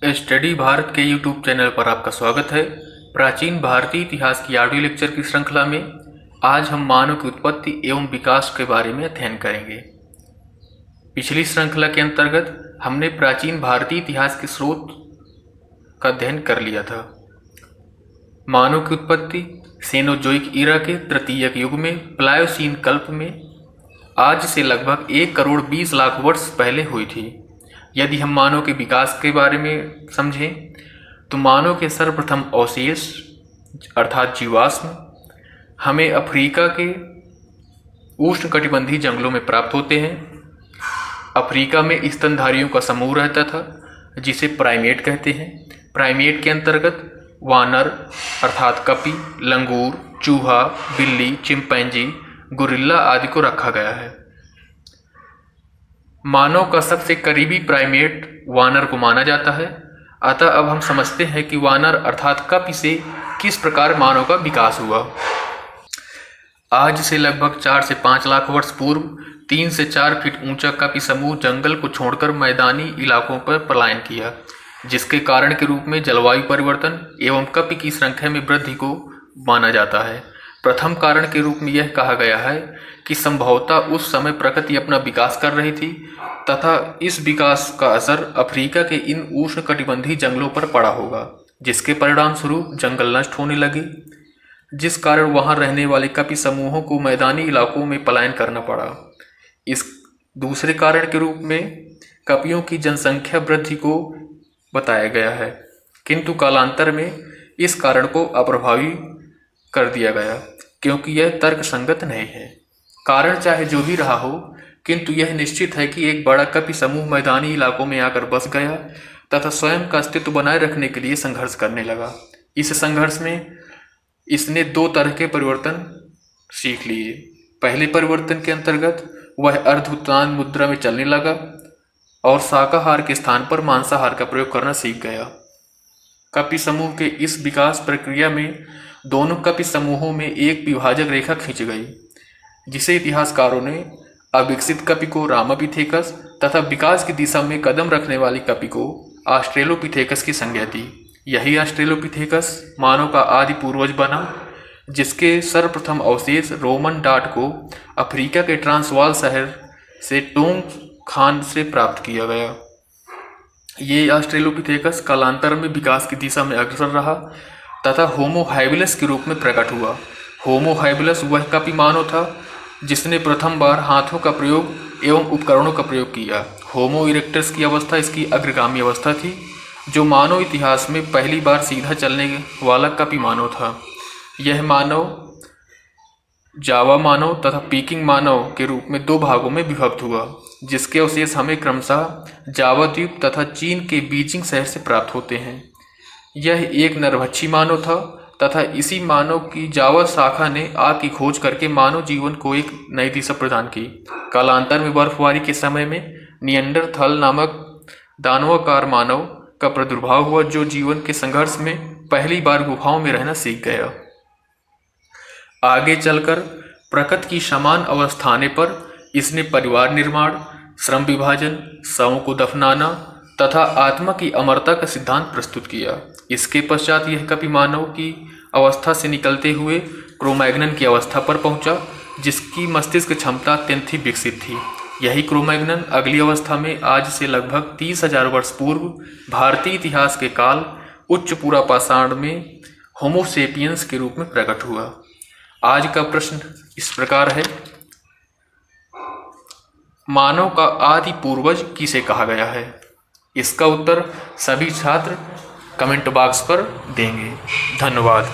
Study Bharat के YouTube channel पर आपका स्वागत है। प्राचीन भारतीय इतिहास की ऑडियो लेक्चर की श्रृंखला में आज हम मानव की उत्पत्ति एवं विकास के बारे में अध्ययन करेंगे। पिछली श्रृंखला के अंतर्गत हमने प्राचीन भारतीय इतिहास के स्रोत का अध्ययन कर लिया था। मानव की उत्पत्ति सेनोजोइक ईरा के तृतीयक युग में प्लायोसीन कल्प में आज से लगभग 1 करोड़ 20 लाख वर्ष पहले हुई थी। यदि हम मानव के विकास के बारे में समझें तो मानव के सर्वप्रथम अवशेष अर्थात जीवाश्म हमें अफ्रीका के उष्णकटिबंधीय जंगलों में प्राप्त होते हैं। अफ्रीका में स्तनधारियों का समूह रहता था जिसे प्राइमेट कहते हैं। प्राइमेट के अंतर्गत वानर अर्थात कपी, लंगूर, चूहा, बिल्ली, चिंपैंजी, गोरिल्ला आदि को रखा गया है। मानव का सबसे करीबी प्राइमेट वानर को माना जाता है। अतः अब हम समझते हैं कि वानर अर्थात कपी से किस प्रकार मानव का विकास हुआ। आज से लगभग 4 से 5 लाख वर्ष पूर्व 3 से 4 फीट ऊंचा कपी समूह जंगल को छोड़कर मैदानी इलाकों पर पलायन किया, जिसके कारण के रूप में जलवायु परिवर्तन एवं कपी की संख्या में वृद्धि को माना जाता है। प्रथम कारण के रूप में यह कहा गया है कि संभवतः उस समय प्रकृति अपना विकास कर रही थी तथा इस विकास का असर अफ्रीका के इन उष्णकटिबंधीय जंगलों पर पड़ा होगा, जिसके परिणाम स्वरूप जंगल नष्ट होने लगे, जिस कारण वहां रहने वाले कपी समूहों को मैदानी इलाकों में पलायन करना पड़ा। इस दूसरे कारण के रूप में कपियों की जनसंख्या वृद्धि को बताया गया है, किंतु कालांतर में इस कारण को अप्रभावी कर दिया गया क्योंकि यह तर्कसंगत नहीं है। कारण चाहे जो भी रहा हो, किंतु यह निश्चित है कि एक बड़ा कपी समूह मैदानी इलाकों में आकर बस गया तथा स्वयं का अस्तित्व बनाए रखने के लिए संघर्ष करने लगा। इस संघर्ष में इसने 2 तरह के परिवर्तन सीख लिए। पहले परिवर्तन के अंतर्गत वह अर्ध-उत्तान मुद्रा में चलने लगा और शाकाहार के स्थान पर मांसाहार का प्रयोग करना सीख गया। कपी समूह के इस विकास प्रक्रिया में दोनों कपी समूहों में एक विभाजक रेखा खींच गई, जिसे इतिहासकारों ने अविकसित कपी को रामापिथेकस तथा विकास की दिशा में कदम रखने वाली कपी को ऑस्ट्रेलोपिथेकस की संज्ञा दी। यही ऑस्ट्रेलोपिथेकस मानव का आदि पूर्वज बना, जिसके सर्वप्रथम अवशेष रोमन डाट को अफ्रीका के ट्रांसवाल शहर से टोंग खान से प्राप्त किया गया। ये ऑस्ट्रेलोपिथेकस कालांतर में विकास की दिशा में अग्रसर रहा तथा होमो हैबिलस के रूप में प्रकट हुआ। होमो हैबिलस वह कपी मानव था जिसने प्रथम बार हाथों का प्रयोग एवं उपकरणों का प्रयोग किया। होमो इरेक्टस की अवस्था इसकी अग्रगामी अवस्था थी, जो मानव इतिहास में पहली बार सीधा चलने वाला कपी मानव था। यह मानव जावा मानव तथा पीकिंग मानव के रूप में 2 भागों में विभक्त हुआ, जिसके अवशेष हमें क्रमशः जावा द्वीप तथा चीन के बीजिंग शहर से प्राप्त होते हैं। यह एक नरभक्षी मानव था तथा इसी मानव की जावा शाखा ने आग की खोज करके मानव जीवन को एक नई दिशा प्रदान की। कालांतर में बर्फबारी के समय में निएंडरथल नामक दानवाकार मानव का प्रादुर्भाव हुआ, जो जीवन के संघर्ष में पहली बार गुफाओं में रहना सीख गया। आगे चलकर प्रकृति की समान अवस्था आने पर इसने परिवार निर्माण, श्रम विभाजन, शवों को दफनाना तथा आत्मा की अमरता का सिद्धांत प्रस्तुत किया। इसके पश्चात यह कपी मानव की अवस्था से निकलते हुए क्रोमैग्नन की अवस्था पर पहुंचा, जिसकी मस्तिष्क क्षमता अत्यंत ही विकसित थी। यही क्रोमैग्नन अगली अवस्था में आज से लगभग 30,000 वर्ष पूर्व भारतीय इतिहास के काल उच्च पुरापाषाण में होमोसेपियंस के रूप में प्रकट हुआ। आज का प्रश्न इस प्रकार है, मानव का आदि पूर्वज किसे कहा गया है? इसका उत्तर सभी छात्र कमेंट बॉक्स पर देंगे। धन्यवाद।